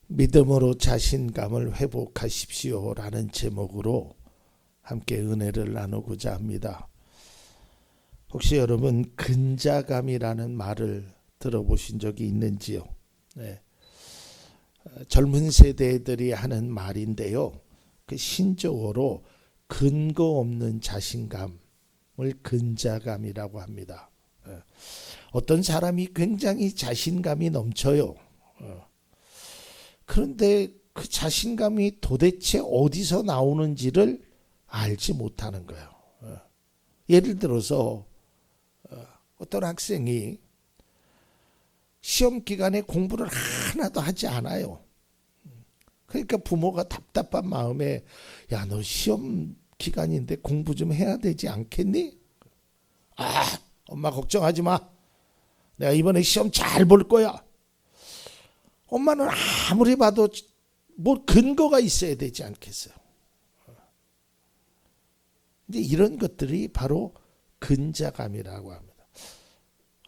믿음으로 자신감을 회복하십시오라는 제목으로 함께 은혜를 나누고자 합니다. 혹시 여러분 근자감이라는 말을 들어보신 적이 있는지요? 네. 젊은 세대들이 하는 말인데요. 그 신조어로 근거 없는 자신감을 근자감이라고 합니다. 어떤 사람이 굉장히 자신감이 넘쳐요. 그런데 그 자신감이 도대체 어디서 나오는지를 알지 못하는 거예요. 예를 들어서 어떤 학생이 시험 기간에 공부를 하나도 하지 않아요. 그러니까 부모가 답답한 마음에 야, 너 시험 기간인데 공부 좀 해야 되지 않겠니? 엄마 걱정하지 마. 내가 이번에 시험 잘 볼 거야. 엄마는 아무리 봐도 뭐 근거가 있어야 되지 않겠어요? 이제 이런 것들이 바로 근자감이라고 합니다.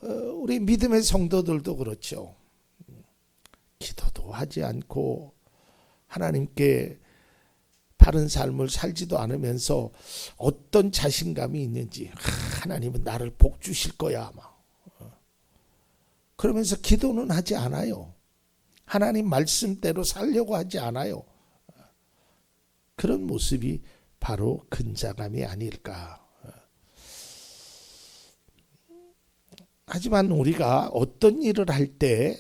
우리 믿음의 성도들도 그렇죠. 기도도 하지 않고 하나님께 바른 삶을 살지도 않으면서 어떤 자신감이 있는지 하나님은 나를 복 주실 거야 아마. 그러면서 기도는 하지 않아요. 하나님 말씀대로 살려고 하지 않아요. 그런 모습이 바로 근자감이 아닐까. 하지만 우리가 어떤 일을 할 때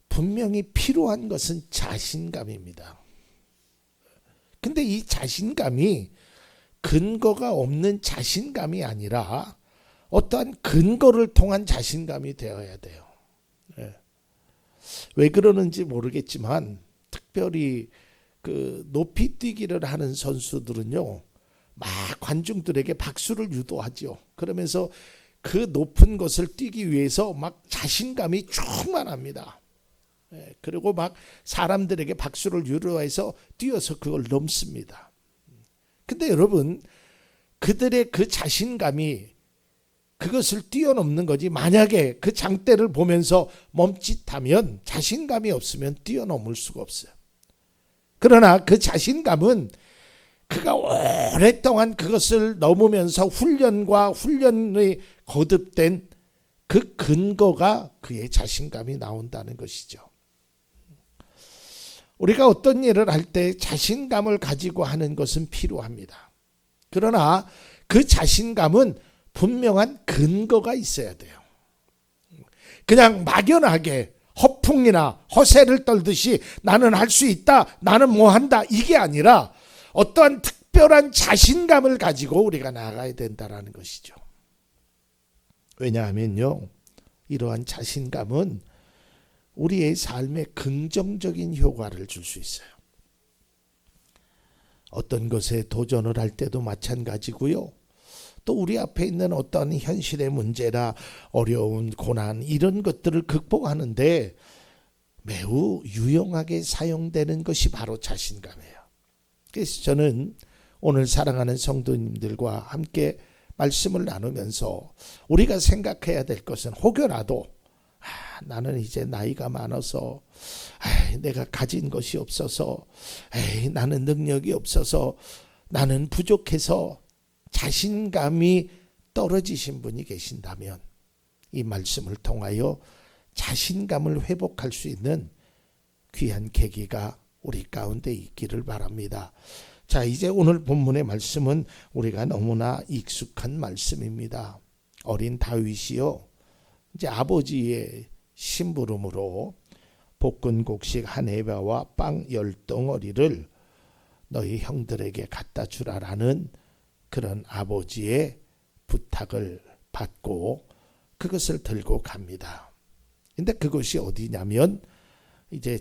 분명히 필요한 것은 자신감입니다. 근데 이 자신감이 근거가 없는 자신감이 아니라 어떠한 근거를 통한 자신감이 되어야 돼요. 왜 그러는지 모르겠지만 특별히 그 높이뛰기를 하는 선수들은요, 막 관중들에게 박수를 유도하죠. 그러면서 그 높은 곳을 뛰기 위해서 막 자신감이 충만합니다. 그리고 막 사람들에게 박수를 유도해서 뛰어서 그걸 넘습니다. 근데 여러분, 그들의 그 자신감이 그것을 뛰어넘는 거지, 만약에 그 장대를 보면서 멈칫하면 자신감이 없으면 뛰어넘을 수가 없어요. 그러나 그 자신감은 그가 오랫동안 그것을 넘으면서 훈련이 거듭된 그 근거가 그의 자신감이 나온다는 것이죠. 우리가 어떤 일을 할 때 자신감을 가지고 하는 것은 필요합니다. 그러나 그 자신감은 분명한 근거가 있어야 돼요. 그냥 막연하게 허풍이나 허세를 떨듯이 나는 할 수 있다, 나는 뭐 한다, 이게 아니라 어떠한 특별한 자신감을 가지고 우리가 나아가야 된다는 것이죠. 왜냐하면요, 이러한 자신감은 우리의 삶에 긍정적인 효과를 줄 수 있어요. 어떤 것에 도전을 할 때도 마찬가지고요. 또 우리 앞에 있는 어떤 현실의 문제나 어려운 고난, 이런 것들을 극복하는데 매우 유용하게 사용되는 것이 바로 자신감이에요. 그래서 저는 오늘 사랑하는 성도님들과 함께 말씀을 나누면서 우리가 생각해야 될 것은, 혹여라도 나는 이제 나이가 많아서 내가 가진 것이 없어서, 나는 능력이 없어서, 나는 부족해서 자신감이 떨어지신 분이 계신다면 이 말씀을 통하여 자신감을 회복할 수 있는 귀한 계기가 우리 가운데 있기를 바랍니다. 자, 이제 오늘 본문의 말씀은 우리가 너무나 익숙한 말씀입니다. 어린 다윗이요, 이제 아버지의 심부름으로 볶은 곡식 한 에바와 빵 10덩어리를 너희 형들에게 갖다 주라라는 그런 아버지의 부탁을 받고 그것을 들고 갑니다. 근데 그것이 어디냐면 이제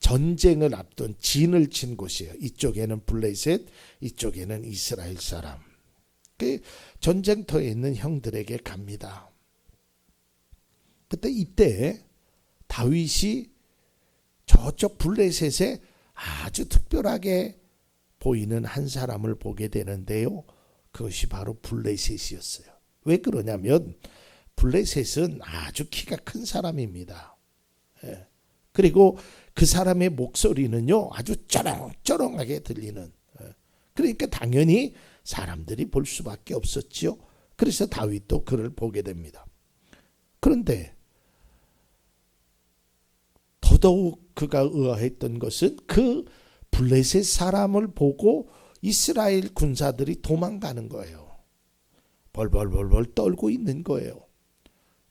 전쟁을 앞둔 진을 친 곳이에요. 이쪽에는 블레셋, 이쪽에는 이스라엘 사람. 그 전쟁터에 있는 형들에게 갑니다. 그때 이때 다윗이 저쪽 블레셋에 아주 특별하게 보이는 한 사람을 보게 되는데요. 그것이 바로 블레셋이었어요. 왜 그러냐면 블레셋은 아주 키가 큰 사람입니다. 그리고 그 사람의 목소리는요 아주 쩌렁쩌렁하게 들리는, 그러니까 당연히 사람들이 볼 수밖에 없었지요. 그래서 다윗도 그를 보게 됩니다. 그런데 더더욱 그가 의아했던 것은 그 블레셋 사람을 보고 이스라엘 군사들이 도망가는 거예요. 벌벌벌벌 떨고 있는 거예요.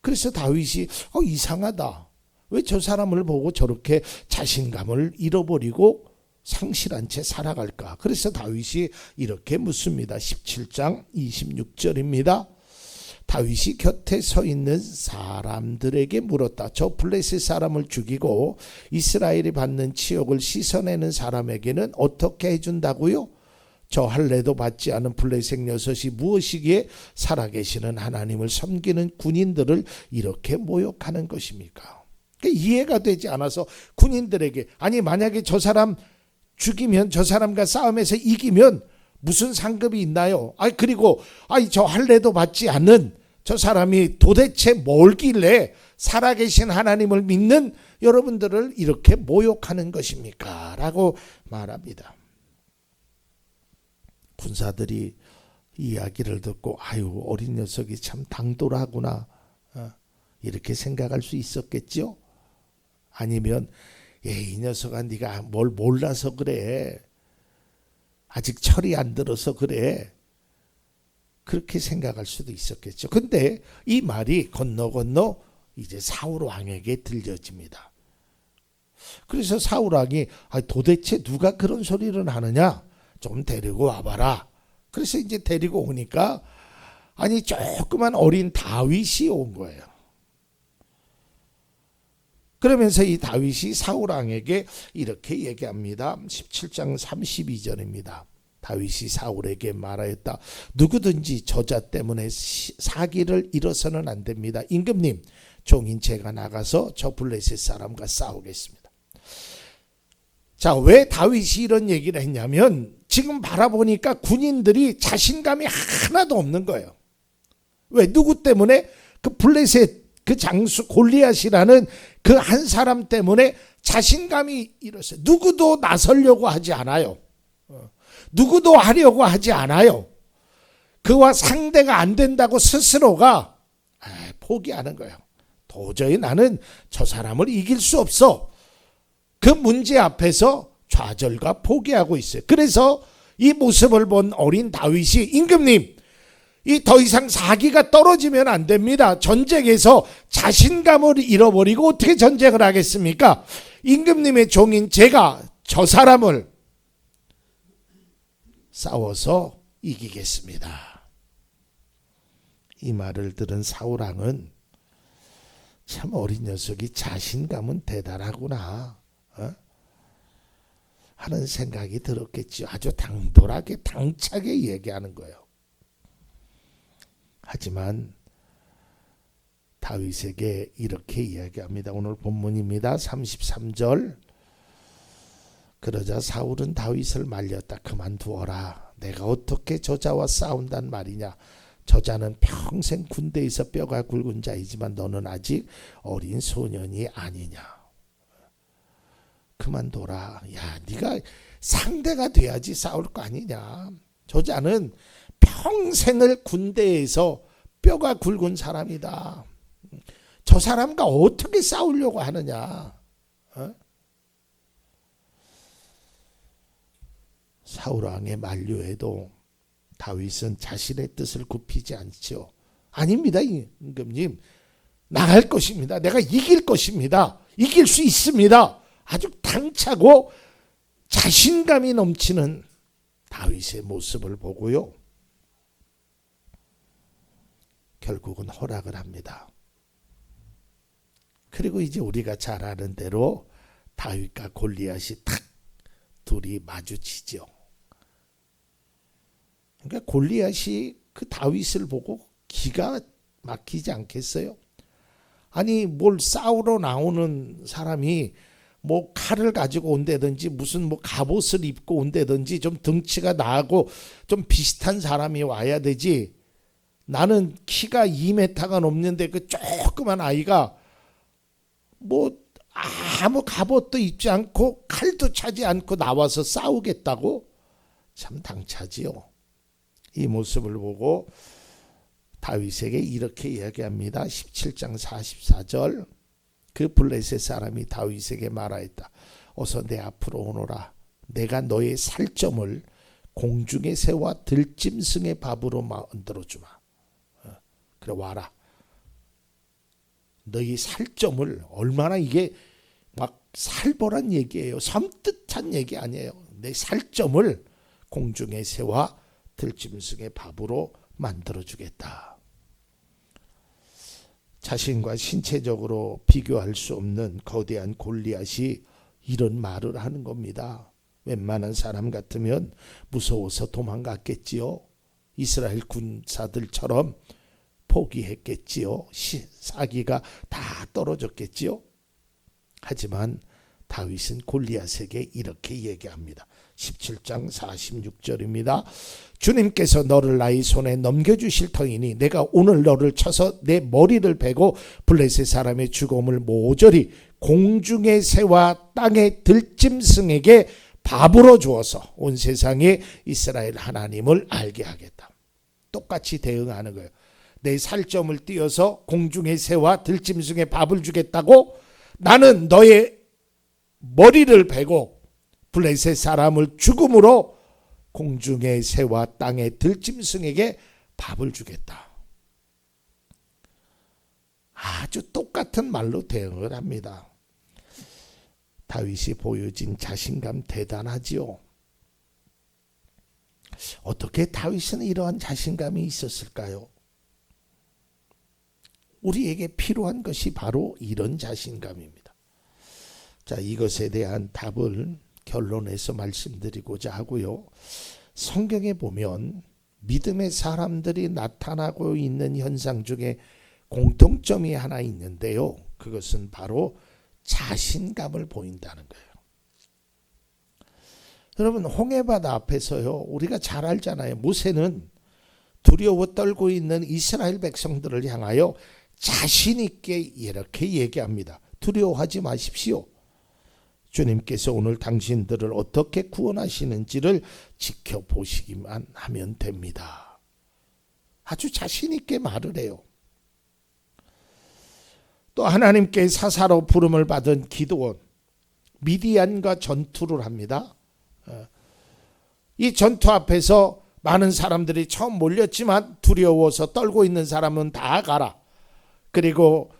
그래서 다윗이 이상하다. 왜 저 사람을 보고 저렇게 자신감을 잃어버리고 상실한 채 살아갈까? 그래서 다윗이 이렇게 묻습니다. 17장 26절입니다. 다윗이 곁에 서 있는 사람들에게 물었다. 저 블레셋 사람을 죽이고 이스라엘이 받는 치욕을 씻어내는 사람에게는 어떻게 해준다고요? 저 할례도 받지 않은 블레셋 녀석이 무엇이기에 살아계시는 하나님을 섬기는 군인들을 이렇게 모욕하는 것입니까? 이해가 되지 않아서 군인들에게, 아니 만약에 저 사람 죽이면, 저 사람과 싸움에서 이기면 무슨 상급이 있나요? 그리고 저 할례도 받지 않는 저 사람이 도대체 뭘길래 살아계신 하나님을 믿는 여러분들을 이렇게 모욕하는 것입니까? 라고 말합니다. 군사들이 이야기를 듣고 어린 녀석이 참 당돌하구나, 이렇게 생각할 수 있었겠죠. 아니면 이 녀석아, 네가 뭘 몰라서 그래, 아직 철이 안 들어서 그래, 그렇게 생각할 수도 있었겠죠. 근데 이 말이 건너 이제 사울 왕에게 들려집니다. 그래서 사울 왕이 도대체 누가 그런 소리를 하느냐, 좀 데리고 와봐라. 그래서 이제 데리고 오니까 조그만 어린 다윗이 온 거예요. 그러면서 이 다윗이 사울 왕에게 이렇게 얘기합니다. 17장 32절입니다. 다윗이 사울에게 말하였다. 누구든지 저자 때문에 사기를 잃어서는 안 됩니다. 임금님, 종인 제가 나가서 저 블레셋 사람과 싸우겠습니다. 자, 왜 다윗이 이런 얘기를 했냐면 지금 바라보니까 군인들이 자신감이 하나도 없는 거예요. 왜? 누구 때문에? 그 블레셋 그 장수 골리앗이라는 그 한 사람 때문에 자신감이 잃었어요. 누구도 나서려고 하지 않아요. 누구도 하려고 하지 않아요. 그와 상대가 안 된다고 스스로가 포기하는 거예요. 도저히 나는 저 사람을 이길 수 없어. 그 문제 앞에서 좌절과 포기하고 있어요. 그래서 이 모습을 본 어린 다윗이, 임금님, 이 더 이상 사기가 떨어지면 안 됩니다. 전쟁에서 자신감을 잃어버리고 어떻게 전쟁을 하겠습니까? 임금님의 종인 제가 저 사람을 싸워서 이기겠습니다. 이 말을 들은 사울 왕은 참 어린 녀석이 자신감은 대단하구나 하는 생각이 들었겠죠. 아주 당돌하게 당차게 얘기하는 거예요. 하지만 다윗에게 이렇게 이야기합니다. 오늘 본문입니다. 33절. 그러자 사울은 다윗을 말렸다. 그만두어라. 내가 어떻게 저자와 싸운단 말이냐. 저자는 평생 군대에서 뼈가 굵은 자이지만 너는 아직 어린 소년이 아니냐. 그만둬라. 야, 네가 상대가 돼야지 싸울 거 아니냐. 저자는 평생을 군대에서 뼈가 굵은 사람이다. 저 사람과 어떻게 싸우려고 하느냐. 사울 왕의 만류에도 다윗은 자신의 뜻을 굽히지 않죠. 아닙니다, 임금님. 나갈 것입니다. 내가 이길 것입니다. 이길 수 있습니다. 아주 당차고 자신감이 넘치는 다윗의 모습을 보고요. 결국은 허락을 합니다. 그리고 이제 우리가 잘 아는 대로 다윗과 골리앗이 탁 둘이 마주치죠. 그러니까 골리앗이 그 다윗을 보고 기가 막히지 않겠어요? 아니 뭘 싸우러 나오는 사람이 뭐 칼을 가지고 온다든지 무슨 뭐 갑옷을 입고 온다든지 좀 덩치가 나고 좀 비슷한 사람이 와야 되지. 나는 키가 2m가 넘는데 그 조그만 아이가 뭐 아무 갑옷도 입지 않고 칼도 차지 않고 나와서 싸우겠다고? 참 당차지요. 이 모습을 보고 다윗에게 이렇게 이야기합니다. 17장 44절. 그 블레셋 사람이 다윗에게 말하였다. 어서 내 앞으로 오너라. 내가 너의 살점을 공중의 새와 들짐승의 밥으로 만들어주마. 그래 와라. 너희 살점을, 얼마나 이게 막 살벌한 얘기예요. 섬뜩한 얘기 아니에요. 내 살점을 공중의 새와 들짐승의 밥으로 만들어주겠다. 자신과 신체적으로 비교할 수 없는 거대한 골리앗이 이런 말을 하는 겁니다. 웬만한 사람 같으면 무서워서 도망갔겠지요. 이스라엘 군사들처럼 포기했겠지요. 사기가 다 떨어졌겠지요. 하지만 다윗은 골리앗에게 이렇게 얘기합니다. 17장 46절입니다. 주님께서 너를 나의 손에 넘겨주실 터이니 내가 오늘 너를 쳐서 내 머리를 베고 블레셋 사람의 죽음을 모조리 공중의 새와 땅의 들짐승에게 밥으로 주어서 온 세상에 이스라엘 하나님을 알게 하겠다. 똑같이 대응하는 거예요. 내 살점을 띄어서 공중의 새와 들짐승의 밥을 주겠다고? 나는 너의 머리를 베고 블레셋 사람을 죽음으로 공중의 새와 땅의 들짐승에게 밥을 주겠다. 아주 똑같은 말로 대응을 합니다. 다윗이 보여진 자신감 대단하지요. 어떻게 다윗은 이러한 자신감이 있었을까요? 우리에게 필요한 것이 바로 이런 자신감입니다. 자, 이것에 대한 답을 결론에서 말씀드리고자 하고요. 성경에 보면 믿음의 사람들이 나타나고 있는 현상 중에 공통점이 하나 있는데요. 그것은 바로 자신감을 보인다는 거예요. 여러분, 홍해바다 앞에서요, 우리가 잘 알잖아요. 모세는 두려워 떨고 있는 이스라엘 백성들을 향하여 자신 있게 이렇게 얘기합니다. 두려워하지 마십시오. 주님께서 오늘 당신들을 어떻게 구원하시는지를 지켜보시기만 하면 됩니다. 아주 자신 있게 말을 해요. 또 하나님께 사사로 부름을 받은 기드온, 미디안과 전투를 합니다. 이 전투 앞에서 많은 사람들이 처음 몰렸지만 두려워서 떨고 있는 사람은 다 가라. 그리고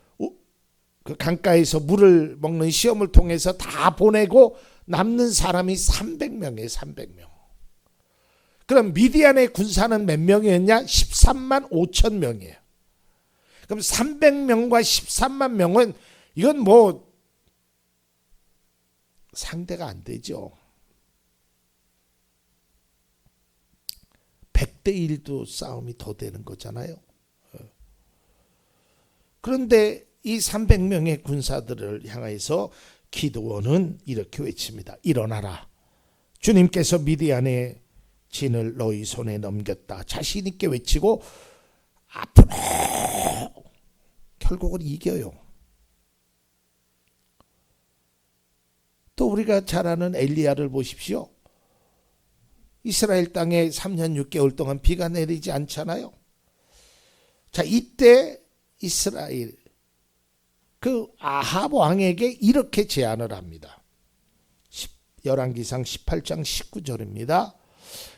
그 강가에서 물을 먹는 시험을 통해서 다 보내고 남는 사람이 300명이에요. 300명. 그럼 미디안의 군사는 몇 명이었냐? 13만 5천 명이에요. 그럼 300명과 13만 명은 이건 뭐 상대가 안 되죠. 100대 1도 싸움이 더 되는 거잖아요. 그런데 이 300명의 군사들을 향해서 기드온은 이렇게 외칩니다. 일어나라. 주님께서 미디안의 진을 너희 손에 넘겼다. 자신 있게 외치고 앞으로 결국은 이겨요. 또 우리가 잘 아는 엘리야를 보십시오. 이스라엘 땅에 3년 6개월 동안 비가 내리지 않잖아요. 자, 이때 이스라엘 그 아합 왕에게 이렇게 제안을 합니다. 열왕기상 18장 19절입니다.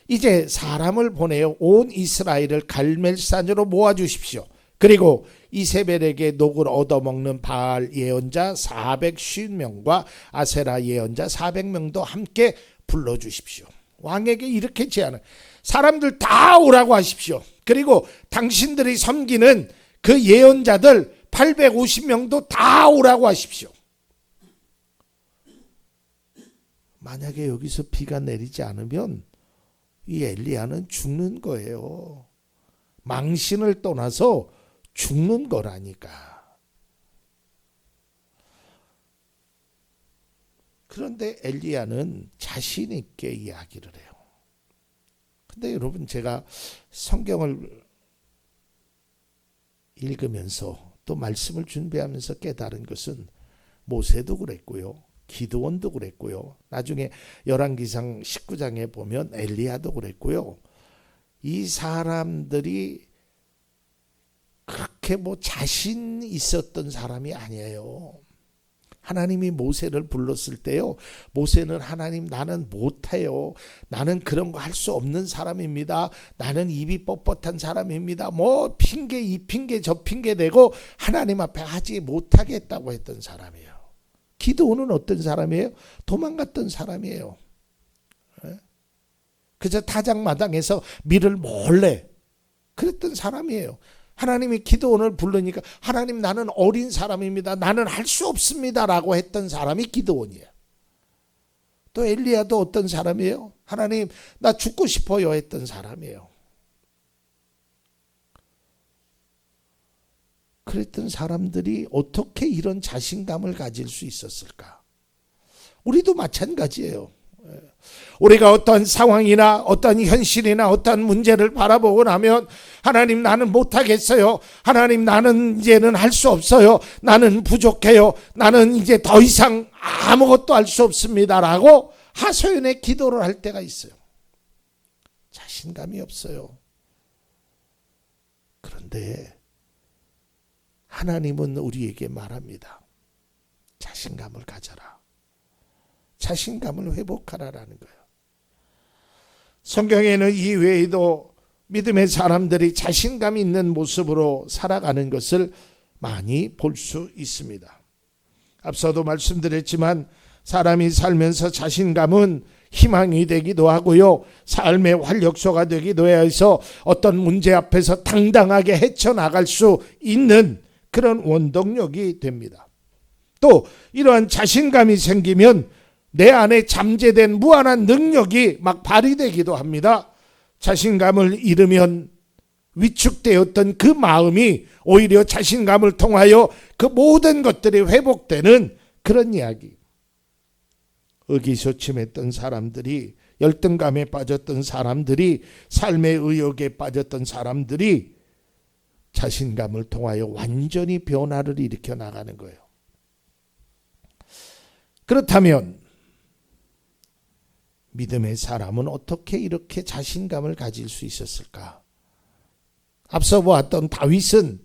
이제 사람을 보내어 온 이스라엘을 갈멜산으로 모아주십시오. 그리고 이세벨에게 녹을 얻어먹는 바알 예언자 450명과 아세라 예언자 400명도 함께 불러주십시오. 왕에게 이렇게 제안을, 사람들 다 오라고 하십시오. 그리고 당신들이 섬기는 그 예언자들 850명도 다 오라고 하십시오. 만약에 여기서 비가 내리지 않으면 이 엘리야는 죽는 거예요. 망신을 떠나서 죽는 거라니까. 그런데 엘리야는 자신 있게 이야기를 해요. 근데 여러분, 제가 성경을 읽으면서 또 말씀을 준비하면서 깨달은 것은 모세도 그랬고요. 기드온도 그랬고요. 나중에 열왕기상 19장에 보면 엘리야도 그랬고요. 이 사람들이 그렇게 자신 있었던 사람이 아니에요. 하나님이 모세를 불렀을 때요, 모세는 하나님 나는 못해요. 나는 그런 거 할 수 없는 사람입니다. 나는 입이 뻣뻣한 사람입니다. 핑계 이 핑계 저 핑계 대고 하나님 앞에 하지 못하겠다고 했던 사람이에요. 기드온은 어떤 사람이에요? 도망갔던 사람이에요. 그저 타작마당에서 밀을 몰래 그랬던 사람이에요. 하나님이 기드온을 부르니까 하나님 나는 어린 사람입니다. 나는 할 수 없습니다. 라고 했던 사람이 기드온이에요. 또 엘리야도 어떤 사람이에요? 하나님 나 죽고 싶어요 했던 사람이에요. 그랬던 사람들이 어떻게 이런 자신감을 가질 수 있었을까? 우리도 마찬가지예요. 우리가 어떤 상황이나 어떤 현실이나 어떤 문제를 바라보고 나면 하나님 나는 못하겠어요. 하나님 나는 이제는 할 수 없어요. 나는 부족해요. 나는 이제 더 이상 아무것도 할 수 없습니다. 라고 하소연의 기도를 할 때가 있어요. 자신감이 없어요. 그런데 하나님은 우리에게 말합니다. 자신감을 가져라. 자신감을 회복하라라는 거예요. 성경에는 이 외에도 믿음의 사람들이 자신감 있는 모습으로 살아가는 것을 많이 볼 수 있습니다. 앞서도 말씀드렸지만 사람이 살면서 자신감은 희망이 되기도 하고요. 삶의 활력소가 되기도 해서 어떤 문제 앞에서 당당하게 헤쳐나갈 수 있는 그런 원동력이 됩니다. 또 이러한 자신감이 생기면 내 안에 잠재된 무한한 능력이 막 발휘되기도 합니다. 자신감을 잃으면 위축되었던 그 마음이 오히려 자신감을 통하여 그 모든 것들이 회복되는 그런 이야기. 의기소침했던 사람들이, 열등감에 빠졌던 사람들이, 삶의 의욕에 빠졌던 사람들이 자신감을 통하여 완전히 변화를 일으켜 나가는 거예요. 그렇다면 믿음의 사람은 어떻게 이렇게 자신감을 가질 수 있었을까? 앞서 보았던 다윗은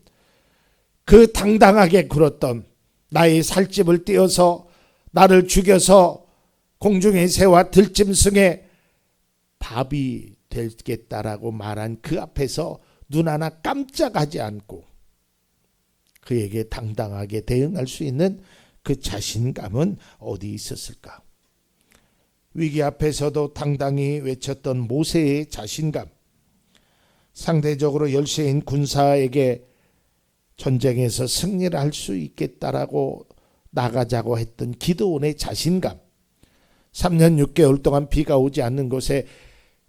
그 당당하게 굴었던 나의 살집을 떼어서 나를 죽여서 공중의 새와 들짐승의 밥이 되겠다라고 말한 그 앞에서 눈 하나 깜짝하지 않고 그에게 당당하게 대응할 수 있는 그 자신감은 어디 있었을까? 위기 앞에서도 당당히 외쳤던 모세의 자신감, 상대적으로 열세인 군사에게 전쟁에서 승리를 할 수 있겠다라고 나가자고 했던 기드온의 자신감, 3년 6개월 동안 비가 오지 않는 곳에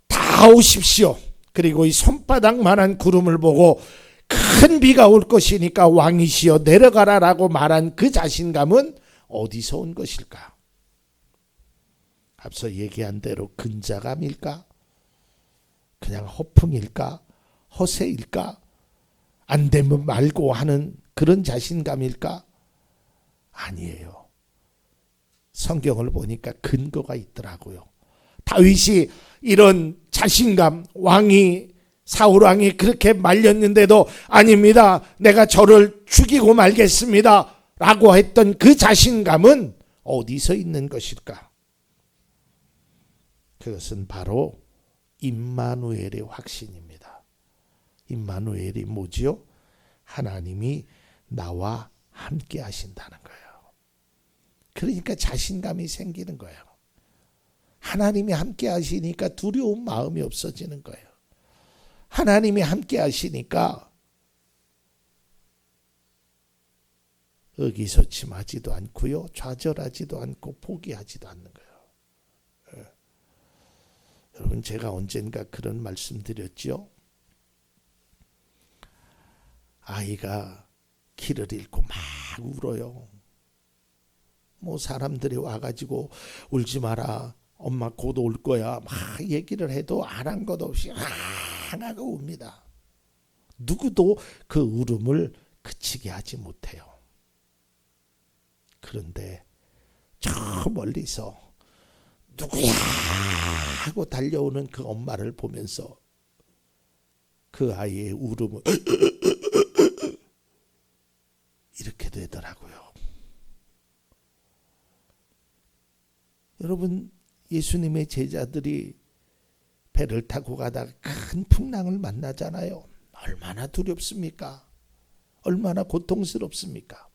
다 오십시오. 그리고 이 손바닥만한 구름을 보고 큰 비가 올 것이니까 왕이시여 내려가라라고 말한 그 자신감은 어디서 온 것일까? 앞서 얘기한 대로 근자감일까? 그냥 허풍일까? 허세일까? 안 되면 말고 하는 그런 자신감일까? 아니에요. 성경을 보니까 근거가 있더라고요. 다윗이 이런 자신감, 사울 왕이 그렇게 말렸는데도 아닙니다. 내가 저를 죽이고 말겠습니다. 라고 했던 그 자신감은 어디서 있는 것일까? 그것은 바로 임마누엘의 확신입니다. 임마누엘이 뭐지요? 하나님이 나와 함께 하신다는 거예요. 그러니까 자신감이 생기는 거예요. 하나님이 함께 하시니까 두려운 마음이 없어지는 거예요. 하나님이 함께 하시니까 의기소침하지도 않고요. 좌절하지도 않고 포기하지도 않는 거예요. 여러분, 제가 언젠가 그런 말씀 드렸죠. 아이가 길을 잃고 막 울어요. 사람들이 와가지고 울지 마라, 엄마 곧 올 거야 막 얘기를 해도 안 한 것 없이 하고 웁니다. 누구도 그 울음을 그치게 하지 못해요. 그런데 저 멀리서 누구야 하고 달려오는 그 엄마를 보면서 그 아이의 울음은 이렇게 되더라고요. 여러분, 예수님의 제자들이 배를 타고 가다가 큰 풍랑을 만나잖아요. 얼마나 두렵습니까? 얼마나 고통스럽습니까?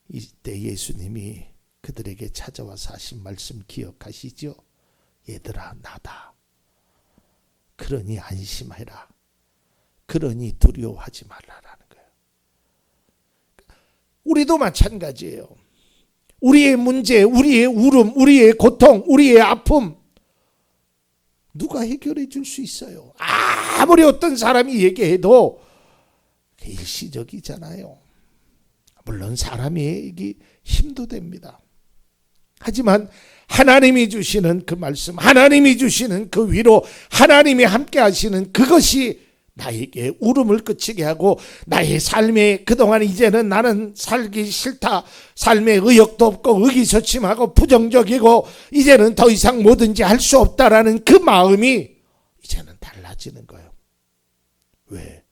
이때 예수님이 그들에게 찾아와서 하신 말씀 기억하시죠? 얘들아, 나다. 그러니 안심해라. 그러니 두려워하지 말라라는 거예요. 우리도 마찬가지예요. 우리의 문제, 우리의 울음, 우리의 고통, 우리의 아픔 누가 해결해 줄 수 있어요? 아무리 어떤 사람이 얘기해도 일시적이잖아요. 물론 사람이 힘도 됩니다. 하지만 하나님이 주시는 그 말씀, 하나님이 주시는 그 위로, 하나님이 함께 하시는 그것이 나에게 울음을 그치게 하고 나의 삶에 그동안 이제는 나는 살기 싫다, 삶에 의욕도 없고 의기소침하고 부정적이고 이제는 더 이상 뭐든지 할 수 없다라는 그 마음이 이제는 달라지는 거예요. 왜?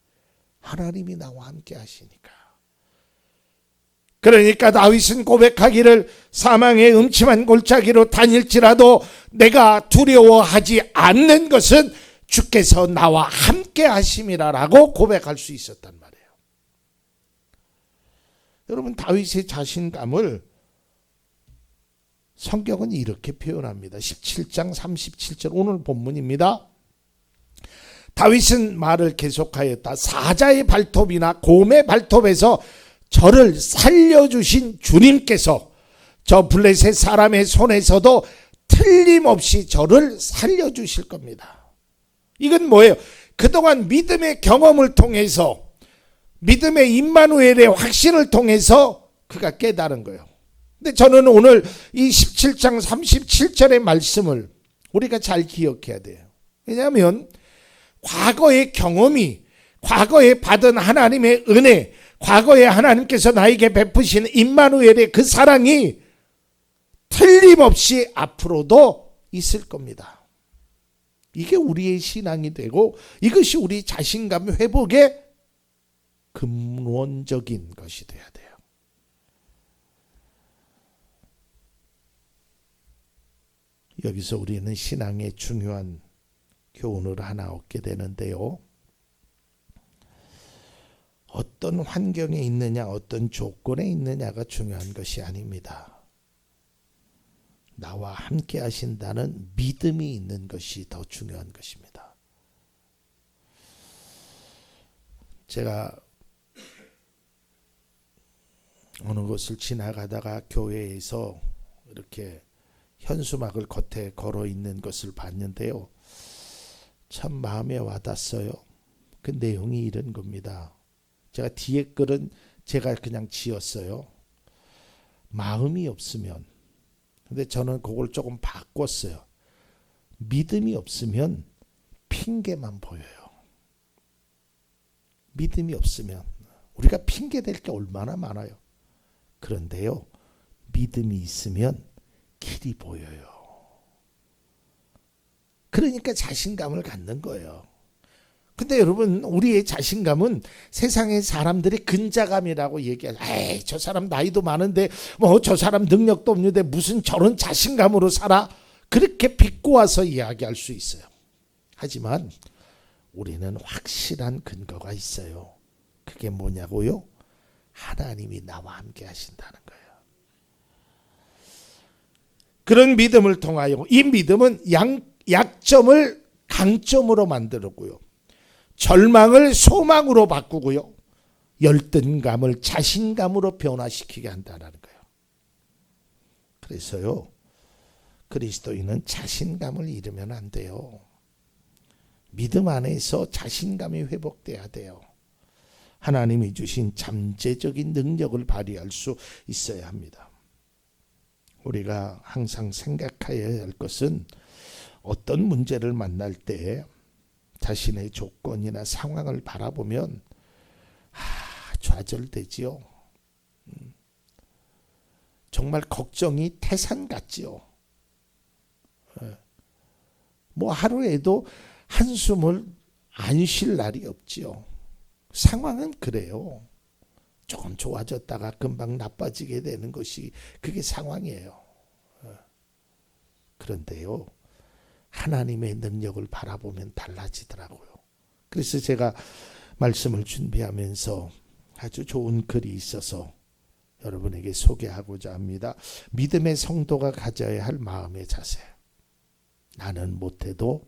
하나님이 나와 함께 하시니까. 그러니까 다윗은 고백하기를 사망의 음침한 골짜기로 다닐지라도 내가 두려워하지 않는 것은 주께서 나와 함께 하심이라라고 고백할 수 있었단 말이에요. 여러분, 다윗의 자신감을 성경은 이렇게 표현합니다. 17장 37절 오늘 본문입니다. 다윗은 말을 계속하였다. 사자의 발톱이나 곰의 발톱에서 저를 살려주신 주님께서 저 블레셋 사람의 손에서도 틀림없이 저를 살려주실 겁니다. 이건 뭐예요? 그동안 믿음의 경험을 통해서, 믿음의 임마누엘의 확신을 통해서 그가 깨달은 거예요. 근데 저는 오늘 이 17장 37절의 말씀을 우리가 잘 기억해야 돼요. 왜냐하면 과거의 경험이, 과거에 받은 하나님의 은혜, 과거에 하나님께서 나에게 베푸신 임마누엘의 그 사랑이 틀림없이 앞으로도 있을 겁니다. 이게 우리의 신앙이 되고 이것이 우리 자신감 회복의 근원적인 것이 돼야 돼요. 여기서 우리는 신앙의 중요한 교훈을 하나 얻게 되는데요. 어떤 환경에 있느냐, 어떤 조건에 있느냐가 중요한 것이 아닙니다. 나와 함께 하신다는 믿음이 있는 것이 더 중요한 것입니다. 제가 어느 곳을 지나가다가 교회에서 이렇게 현수막을 겉에 걸어 있는 것을 봤는데요. 참 마음에 와닿았어요. 그 내용이 이런 겁니다. 제가 뒤에 글은 제가 그냥 지었어요. 마음이 없으면, 근데 저는 그걸 조금 바꿨어요. 믿음이 없으면 핑계만 보여요. 믿음이 없으면 우리가 핑계 댈 게 얼마나 많아요. 그런데요, 믿음이 있으면 길이 보여요. 그러니까 자신감을 갖는 거예요. 근데 여러분, 우리의 자신감은 세상의 사람들이 근자감이라고 얘기하죠. 에이, 저 사람 나이도 많은데 뭐 저 사람 능력도 없는데 무슨 저런 자신감으로 살아? 그렇게 비꼬아서 이야기할 수 있어요. 하지만 우리는 확실한 근거가 있어요. 그게 뭐냐고요? 하나님이 나와 함께 하신다는 거예요. 그런 믿음을 통하여 이 믿음은 약점을 강점으로 만들고요. 절망을 소망으로 바꾸고요. 열등감을 자신감으로 변화시키게 한다는 거예요. 그래서요, 그리스도인은 자신감을 잃으면 안 돼요. 믿음 안에서 자신감이 회복돼야 돼요. 하나님이 주신 잠재적인 능력을 발휘할 수 있어야 합니다. 우리가 항상 생각해야 할 것은 어떤 문제를 만날 때 자신의 조건이나 상황을 바라보면 좌절되지요. 정말 걱정이 태산 같지요. 뭐 하루에도 한숨을 안 쉴 날이 없지요. 상황은 그래요. 조금 좋아졌다가 금방 나빠지게 되는 것이 그게 상황이에요. 그런데요, 하나님의 능력을 바라보면 달라지더라고요. 그래서 제가 말씀을 준비하면서 아주 좋은 글이 있어서 여러분에게 소개하고자 합니다. 믿음의 성도가 가져야 할 마음의 자세. 나는 못해도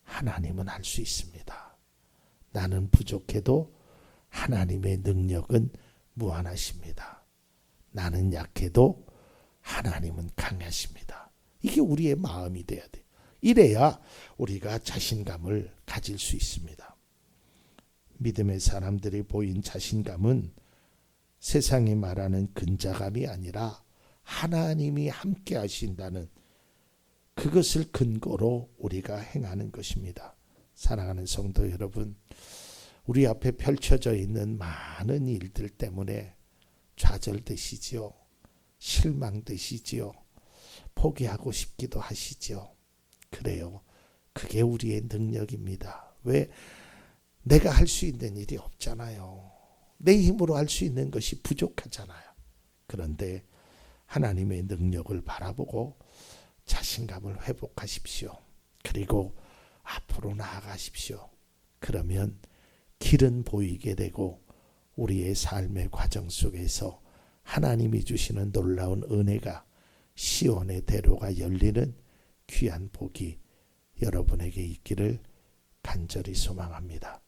하나님은 할 수 있습니다. 나는 부족해도 하나님의 능력은 무한하십니다. 나는 약해도 하나님은 강하십니다. 이게 우리의 마음이 돼야 돼요. 이래야 우리가 자신감을 가질 수 있습니다. 믿음의 사람들이 보인 자신감은 세상이 말하는 근자감이 아니라 하나님이 함께 하신다는 그것을 근거로 우리가 행하는 것입니다. 사랑하는 성도 여러분, 우리 앞에 펼쳐져 있는 많은 일들 때문에 좌절되시지요. 실망되시지요. 포기하고 싶기도 하시지요. 그래요. 그게 우리의 능력입니다. 왜? 내가 할 수 있는 일이 없잖아요. 내 힘으로 할 수 있는 것이 부족하잖아요. 그런데 하나님의 능력을 바라보고 자신감을 회복하십시오. 그리고 앞으로 나아가십시오. 그러면 길은 보이게 되고 우리의 삶의 과정 속에서 하나님이 주시는 놀라운 은혜가 시온의 대로가 열리는 귀한 복이 여러분에게 있기를 간절히 소망합니다.